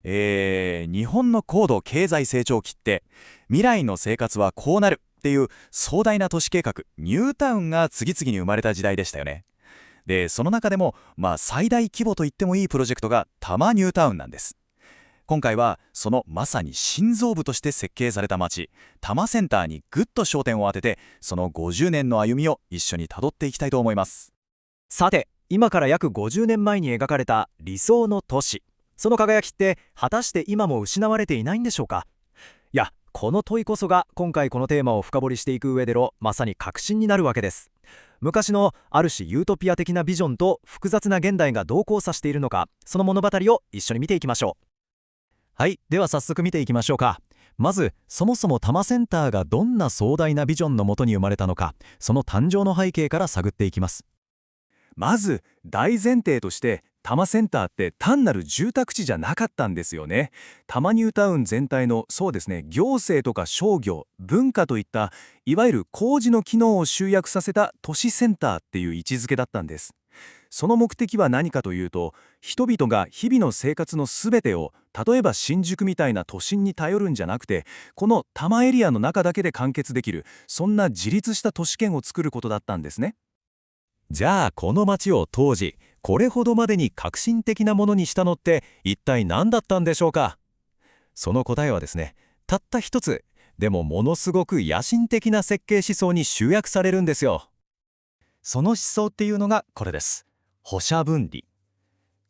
日本の高度経済成長期って未来の生活はこうなるっていう壮大な都市計画ニュータウンが次々に生まれた時代でしたよね。でその中でも最大規模と言ってもいいプロジェクトが多摩ニュータウンなんです。今回はそのまさに心臓部として設計された街多摩センターにぐっと焦点を当てて、その50年の歩みを一緒にたどっていきたいと思います。さて、今から約50年前に描かれた理想の都市、その輝きって果たして今も失われていないんでしょうか。いや、この問いこそが今回このテーマを深掘りしていく上でのまさに核心になるわけです。昔のある種ユートピア的なビジョンと複雑な現代がどう交差しているのか、その物語を一緒に見ていきましょう。はい、では早速見ていきましょうか。まず、そもそも多摩センターがどんな壮大なビジョンのもとに生まれたのか、その誕生の背景から探っていきます。まず大前提として多摩センターって単なる住宅地じゃなかったんですよね。多摩ニュータウン全体のそうですね、行政とか商業文化といったいわゆる工事の機能を集約させた都市センターっていう位置づけだったんです。その目的は何かというと、人々が日々の生活のすべてを例えば新宿みたいな都心に頼るんじゃなくて、この多摩エリアの中だけで完結できる、そんな自立した都市圏を作ることだったんですね。じゃあこの街を当時これほどまでに革新的なものにしたのって一体何だったんでしょうか。その答えはですね、たった一つでもものすごく野心的な設計思想に集約されるんですよ。その思想っていうのがこれです。歩車分離。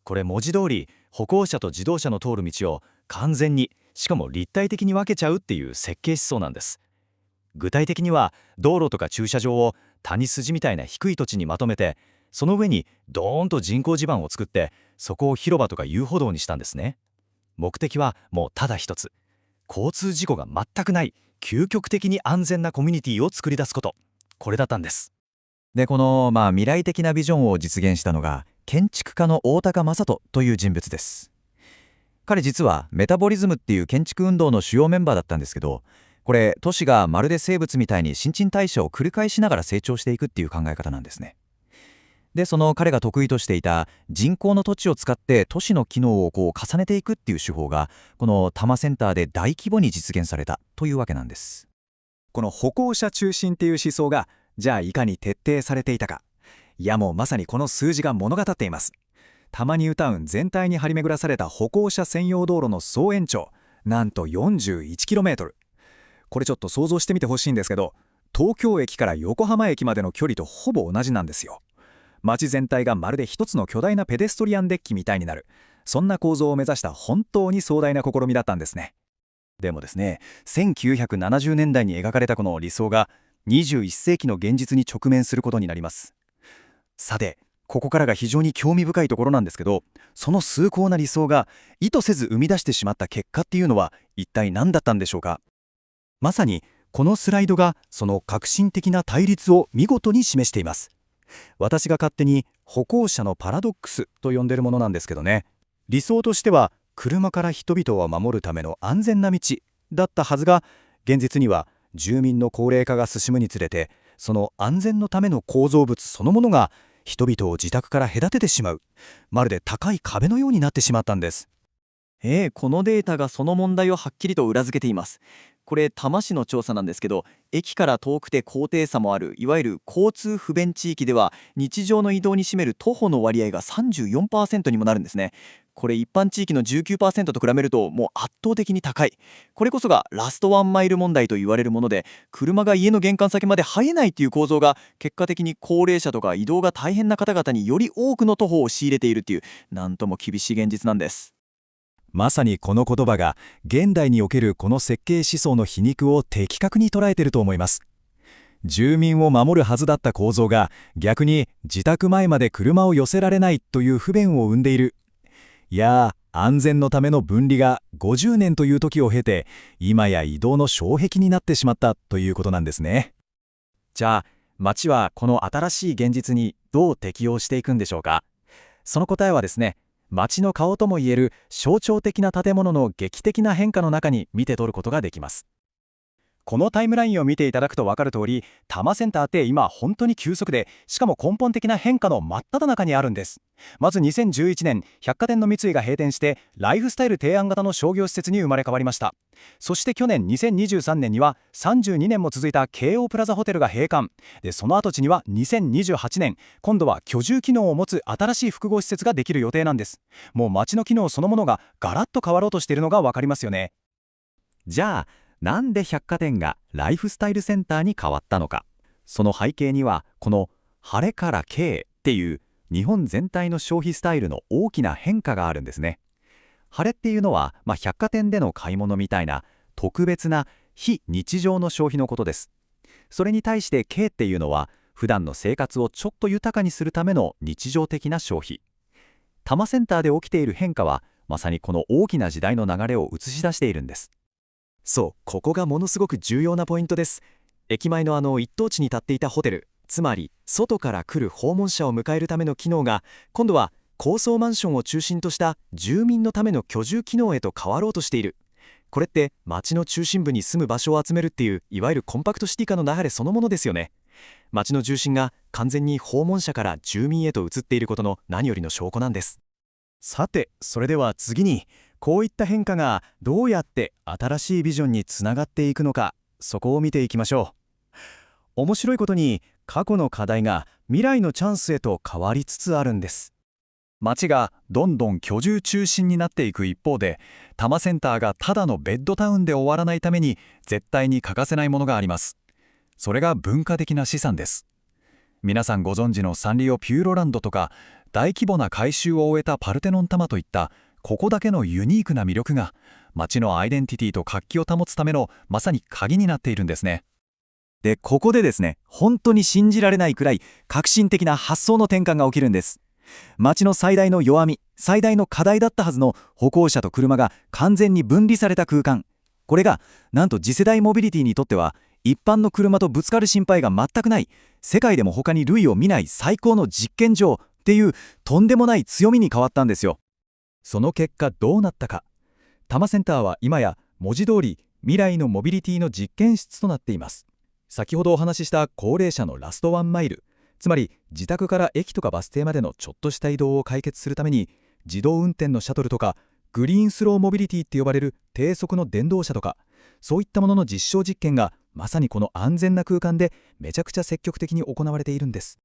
これ文字通り歩行者と自動車の通る道を完全に、しかも立体的に分けちゃうっていう設計思想なんです。具体的には道路とか駐車場を谷筋みたいな低い土地にまとめて、その上にドーンと人工地盤を作って、そこを広場とか遊歩道にしたんですね。目的はもうただ一つ、交通事故が全くない究極的に安全なコミュニティを作り出すこと、これだったんです。でこの、未来的なビジョンを実現したのが建築家の大高正人という人物です。彼実はメタボリズムっていう建築運動の主要メンバーだったんですけど、これ都市がまるで生物みたいに新陳代謝を繰り返しながら成長していくっていう考え方なんですね。でその彼が得意としていた人工の土地を使って都市の機能を重ねていくっていう手法がこの多摩センターで大規模に実現されたというわけなんです。この歩行者中心っていう思想がじゃあいかに徹底されていたか。いや、もうまさにこの数字が物語っています。多摩ニュータウン全体に張り巡らされた歩行者専用道路の総延長、なんと 41km。 これちょっと想像してみてほしいんですけど、東京駅から横浜駅までの距離とほぼ同じなんですよ。街全体がまるで一つの巨大なペデストリアンデッキみたいになる、そんな構造を目指した本当に壮大な試みだったんですね。でもですね、1970年代に描かれたこの理想が21世紀の現実に直面することになります。さて、ここからが非常に興味深いところなんですけど、その崇高な理想が意図せず生み出してしまった結果っていうのは一体何だったんでしょうか。まさにこのスライドがその革新的な対立を見事に示しています。私が勝手に歩行者のパラドックスと呼んでるものなんですけどね。理想としては車から人々を守るための安全な道だったはずが、現実には住民の高齢化が進むにつれて、その安全のための構造物そのものが人々を自宅から隔ててしまう、まるで高い壁のようになってしまったんです。このデータがその問題をはっきりと裏付けています。これ多摩市の調査なんですけど、駅から遠くて高低差もあるいわゆる交通不便地域では日常の移動に占める徒歩の割合が 34% にもなるんですね。これ一般地域の 19% と比べるともう圧倒的に高い。これこそがラストワンマイル問題と言われるもので、車が家の玄関先まで入れないという構造が結果的に高齢者とか移動が大変な方々により多くの徒歩を強いれているという、なんとも厳しい現実なんです。まさにこの言葉が現代におけるこの設計思想の皮肉を的確に捉えていると思います。住民を守るはずだった構造が逆に自宅前まで車を寄せられないという不便を生んでいる。いや安全のための分離が50年という時を経て今や移動の障壁になってしまったということなんですね。じゃあ街はこの新しい現実にどう適応していくんでしょうか。その答えはですね、街の顔ともいえる象徴的な建物の劇的な変化の中に見て取ることができます。このタイムラインを見ていただくと分かる通り、多摩センターって今本当に急速で、しかも根本的な変化の真っ只中にあるんです。まず2011年、百貨店の三井が閉店してライフスタイル提案型の商業施設に生まれ変わりました。そして去年2023年には32年も続いた京王プラザホテルが閉館で、その跡地には2028年、今度は居住機能を持つ新しい複合施設ができる予定なんです。もう街の機能そのものがガラッと変わろうとしているのが分かりますよね。じゃあ、なんで百貨店がライフスタイルセンターに変わったのか。その背景には、この晴れから経っていう日本全体の消費スタイルの大きな変化があるんですね。晴れっていうのは、百貨店での買い物みたいな特別な非日常の消費のことです。それに対して経っていうのは、普段の生活をちょっと豊かにするための日常的な消費。多摩センターで起きている変化は、まさにこの大きな時代の流れを映し出しているんです。そう、ここがものすごく重要なポイントです。駅前の一等地に建っていたホテル、つまり外から来る訪問者を迎えるための機能が、今度は高層マンションを中心とした住民のための居住機能へと変わろうとしている。これって街の中心部に住む場所を集めるっていう、いわゆるコンパクトシティ化の流れそのものですよね。街の重心が完全に訪問者から住民へと移っていることの何よりの証拠なんです。さて、それでは次に、こういった変化がどうやって新しいビジョンにつながっていくのか、そこを見ていきましょう。面白いことに、過去の課題が未来のチャンスへと変わりつつあるんです。街がどんどん居住中心になっていく一方で、多摩センターがただのベッドタウンで終わらないために絶対に欠かせないものがあります。それが文化的な資産です。皆さんご存知のサンリオピューロランドとか、大規模な改修を終えたパルテノン多摩といったここだけのユニークな魅力が街のアイデンティティと活気を保つためのまさに鍵になっているんですね。で、ここでですね、本当に信じられないくらい革新的な発想の転換が起きるんです。街の最大の弱み、最大の課題だったはずの歩行者と車が完全に分離された空間。これが、なんと次世代モビリティにとっては、一般の車とぶつかる心配が全くない、世界でも他に類を見ない最高の実験場っていうとんでもない強みに変わったんですよ。その結果どうなったか。多摩センターは今や文字通り未来のモビリティの実験室となっています。先ほどお話しした高齢者のラストワンマイル、つまり自宅から駅とかバス停までのちょっとした移動を解決するために、自動運転のシャトルとかグリーンスローモビリティって呼ばれる低速の電動車とか、そういったものの実証実験がまさにこの安全な空間でめちゃくちゃ積極的に行われているんです。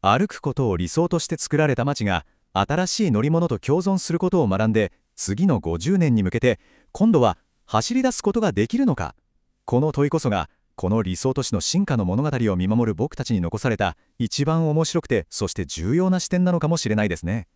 歩くことを理想として作られた街が新しい乗り物と共存することを学んで、次の50年に向けて今度は走り出すことができるのか。この問いこそがこの理想都市の進化の物語を見守る僕たちに残された一番面白くて、そして重要な視点なのかもしれないですね。